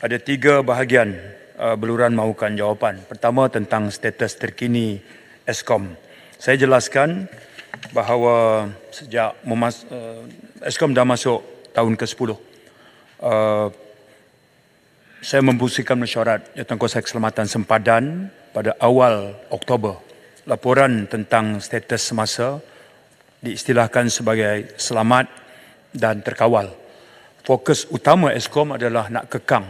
Ada 3 bahagian beluran mahukan jawapan. Pertama, tentang status terkini Eskom. Saya jelaskan bahawa sejak Eskom dah masuk tahun ke-10. Saya membusikan mesyuarat Jawatankuasa Keselamatan Sempadan pada awal Oktober. Laporan tentang status semasa diistilahkan sebagai selamat dan terkawal. Fokus utama Eskom adalah nak kekang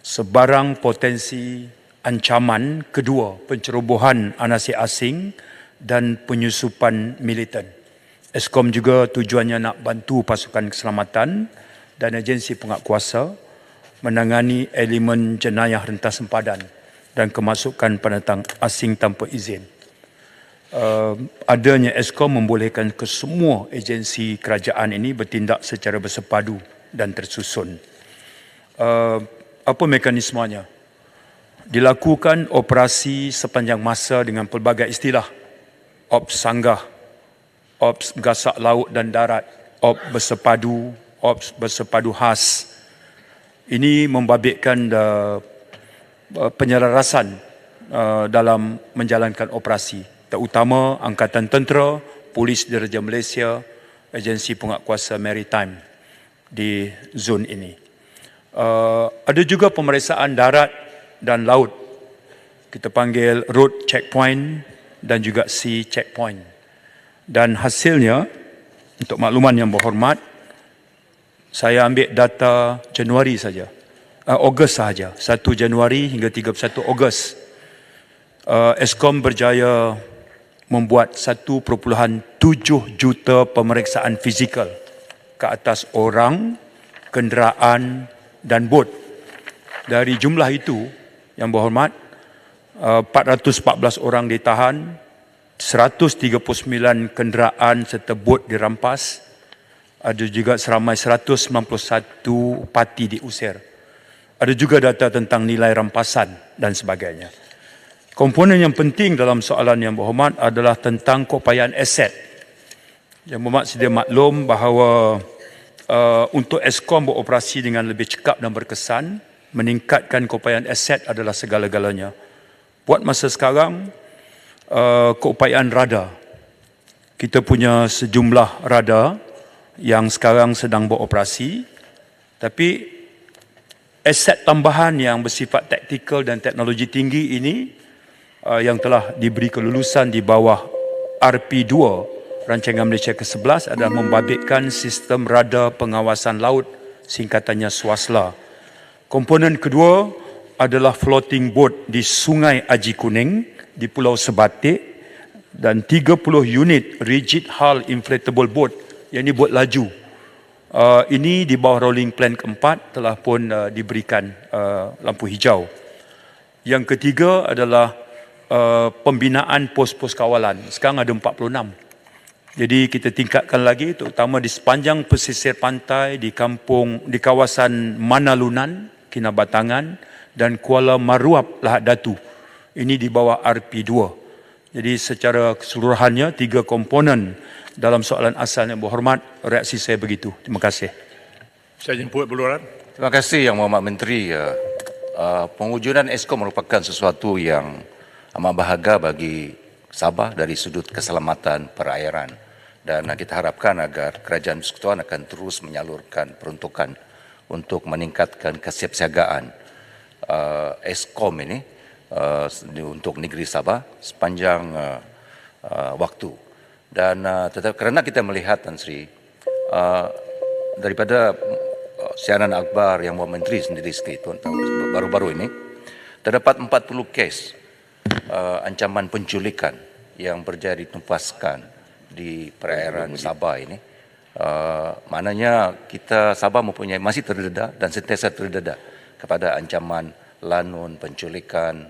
sebarang potensi ancaman kedua, pencerobohan anasir asing dan penyusupan militan. Eskom juga tujuannya nak bantu pasukan keselamatan dan agensi penguatkuasa menangani elemen jenayah rentas sempadan dan kemasukan pendatang asing tanpa izin. Adanya Eskom membolehkan kesemua agensi kerajaan ini bertindak secara bersepadu dan tersusun. Apa mekanismenya? Dilakukan operasi sepanjang masa dengan pelbagai istilah. Ops sanggah, ops gasak laut dan darat, ops bersepadu khas. Ini membabitkan penyelarasan dalam menjalankan operasi, terutama Angkatan Tentera, Polis Diraja Malaysia, Agensi Penguatkuasa Maritime di zon ini. Ada juga pemeriksaan darat dan laut. Kita panggil road checkpoint dan juga sea checkpoint. Dan hasilnya, untuk makluman yang berhormat, saya ambil data Januari saja. Ogos sahaja. 1 Januari hingga 31 Ogos. Eskom berjaya membuat 1.7 juta pemeriksaan fizikal ke atas orang, kenderaan dan bot. Dari jumlah itu, yang berhormat, 414 orang ditahan, 139 kenderaan serta bot dirampas, ada juga seramai 191 parti diusir. Ada juga data tentang nilai rampasan dan sebagainya. Komponen yang penting dalam soalan yang berhormat adalah tentang keupayaan aset. Yang berhormat sedia maklum bahawa untuk Eskom beroperasi dengan lebih cekap dan berkesan, meningkatkan keupayaan aset adalah segala-galanya. Buat masa sekarang, keupayaan radar. Kita punya sejumlah radar yang sekarang sedang beroperasi, tapi aset tambahan yang bersifat taktikal dan teknologi tinggi ini yang telah diberi kelulusan di bawah RP2 Rancangan Malaysia ke-11 adalah membabitkan sistem radar pengawasan laut, singkatannya SWASLA. Komponen kedua adalah floating boat di Sungai Aji Kuning di Pulau Sebatik dan 30 unit rigid hull inflatable boat, yang ini bot laju. Ini di bawah rolling plan keempat telah pun diberikan lampu hijau. Yang ketiga adalah pembinaan pos-pos kawalan. Sekarang ada 46. Jadi kita tingkatkan lagi, terutama di sepanjang pesisir pantai di kawasan Manalunan, Kinabatangan dan Kuala Maruap, Lahad Datu. Ini di bawah RP2. Jadi secara keseluruhannya 3 komponen dalam soalan asal yang berhormat. Reaksi saya begitu. Terima kasih. Saya jemput beluran. Terima kasih Yang Mohd Menteri. Pengujudan Eskom merupakan sesuatu yang amat berharga bagi Sabah dari sudut keselamatan perairan. Dan kita harapkan agar Kerajaan Persekutuan akan terus menyalurkan peruntukan untuk meningkatkan kesiapsiagaan Eskom ini untuk negeri Sabah sepanjang waktu. Dan tetap kerana kita melihat, Tan Sri, daripada siaran akhbar Yang Mohd Menteri sendiri baru-baru ini, terdapat 40 kes ancaman penculikan yang berjadi tumpaskan di perairan Sabah ini. Maknanya kita Sabah masih terdedah dan sentiasa terdedah kepada ancaman lanun, penculikan,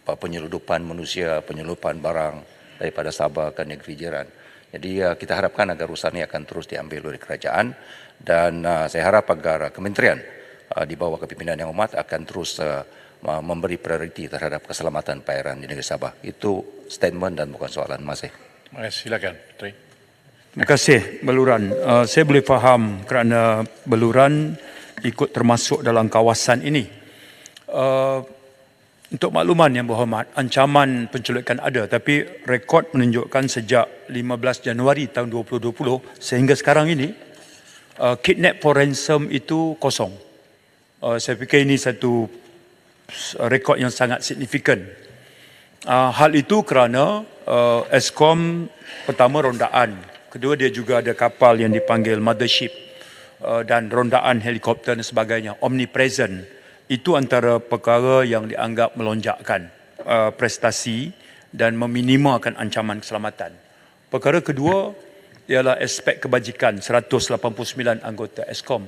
penyeludupan manusia, penyeludupan barang daripada Sabah ke negeri jiran. Jadi kita harapkan agar usaha ini akan terus diambil oleh kerajaan, dan saya harap agar kementerian di bawah kepimpinan Yang Hormat akan terus memberi prioriti terhadap keselamatan perairan di negeri Sabah. Itu statement dan bukan soalan. Terima kasih. Silakan, Menteri. Terima kasih, Beluran. Saya boleh faham kerana Beluran ikut termasuk dalam kawasan ini. Untuk makluman yang berhormat, ancaman penculikan ada, tapi rekod menunjukkan sejak 15 Januari tahun 2020 sehingga sekarang ini, kidnap for ransom itu kosong. Saya fikir ini satu rekod yang sangat signifikan. Hal itu kerana Eskom pertama rondaan, kedua dia juga ada kapal yang dipanggil mothership dan rondaan helikopter dan sebagainya, omnipresent. Itu antara perkara yang dianggap melonjakkan prestasi dan meminimalkan ancaman keselamatan. Perkara kedua ialah aspek kebajikan 189 anggota Eskom.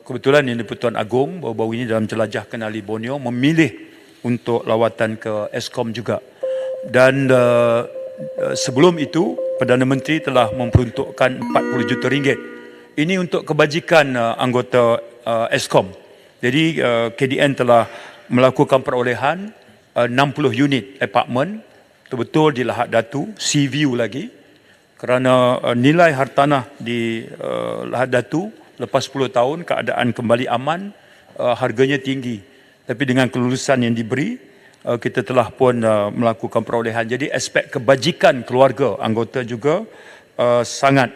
Kebetulan Yang di-Pertuan Agong baru-baru ini dalam jelajah kenali Borneo memilih untuk lawatan ke Eskom juga. Dan sebelum itu Perdana Menteri telah memperuntukkan 40 juta ringgit. Ini untuk kebajikan anggota Eskom. Jadi KDN telah melakukan perolehan 60 unit apartmen betul-betul di Lahad Datu, sea view lagi, kerana nilai hartanah di Lahad Datu lepas 10 tahun keadaan kembali aman, harganya tinggi. Tapi dengan kelulusan yang diberi, kita telah pun melakukan perolehan. Jadi aspek kebajikan keluarga anggota juga sangat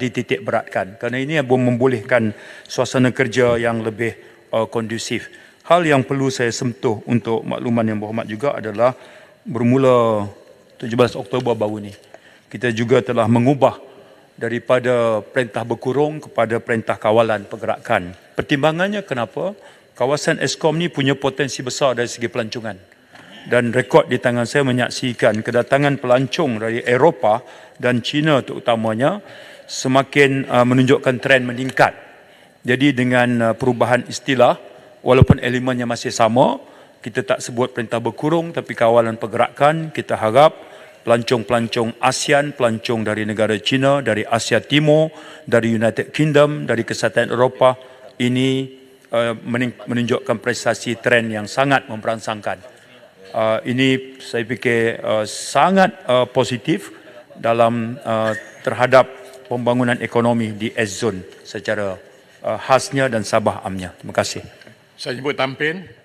dititik beratkan. Kerana ini yang membolehkan suasana kerja yang lebih kondusif. Hal yang perlu saya sentuh untuk makluman yang berhormat juga adalah bermula 17 Oktober baru ini, kita juga telah mengubah daripada perintah berkurung kepada perintah kawalan pergerakan. Pertimbangannya kenapa? Kawasan Eskom ni punya potensi besar dari segi pelancongan. Dan rekod di tangan saya menyaksikan kedatangan pelancong dari Eropah dan China terutamanya semakin menunjukkan trend meningkat. Jadi dengan perubahan istilah, walaupun elemennya masih sama, kita tak sebut perintah berkurung tapi kawalan pergerakan, kita harap pelancong-pelancong ASEAN, pelancong dari negara China, dari Asia Timur, dari United Kingdom, dari Kesatuan Eropah, ini menunjukkan prestasi trend yang sangat memperangsangkan. Ini saya fikir sangat positif dalam terhadap pembangunan ekonomi di S-Zone secara khasnya dan Sabah amnya. Terima kasih. Saya jemput Tampin.